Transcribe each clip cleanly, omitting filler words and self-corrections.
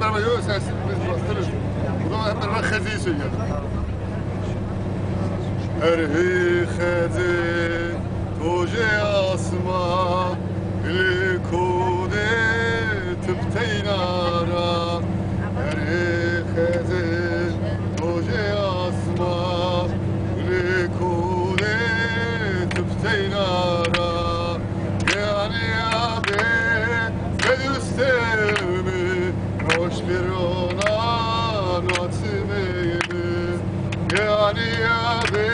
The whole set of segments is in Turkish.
beraber yok sen biz bastırırız. O zaman hep beraber Xezi'yi söyleyelim. Erhi Xezi toje asma likude tıpteynara Erhi Xezi toje asma likude tıpteynara Yani abi bedüstemi hoş bir ona natımemi Yani abi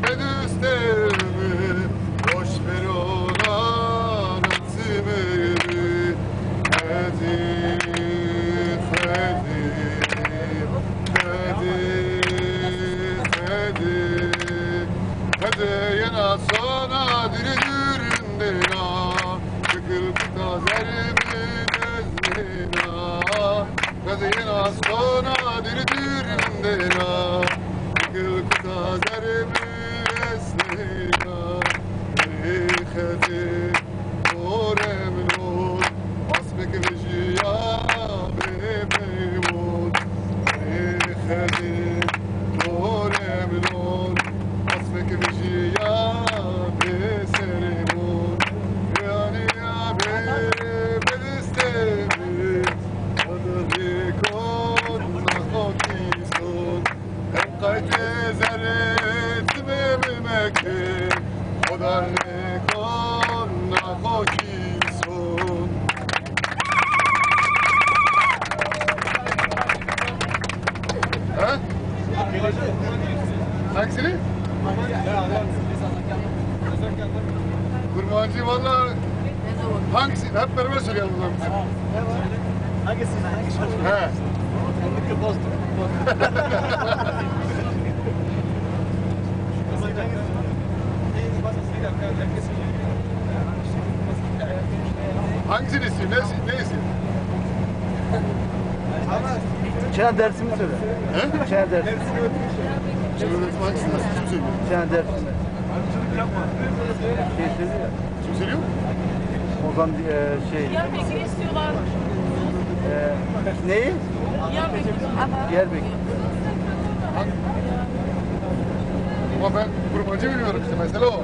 bedüstemi hoş bir ona natımemi Hedi, hedi, hedi, hedi Hedi yana sona diridüründena Çıkıldı zermi dezmina Hedi yana sona diridüründena Çıkıldı zermi esnina Hedi oremnun Asbek vejiya bebeymun Hedi oremnun Asbek vejiya beserimun Yani ya bedistemi Adlikon nakokison Hem kayte zerret mememeke Odarlikon nakokison Ha? Hangisini? Kurmancı valla hangisi? Hep beraber söyleyelim o zaman. Hangisi? He. Hangisini istiyorsun? Ne istiyorsun? Çen dersimi söyle. He? Çen dersimi. Şimdi öğretim hangisini nasıl kim söylüyor? Çen dersimi. Şey söylüyor ya. Kim söylüyor? Ozan şey. Diyarbakır istiyorlar. Neyi? Diyarbakır. Diyarbakır. Ama ben kurmancı bilmiyorum işte mesele o.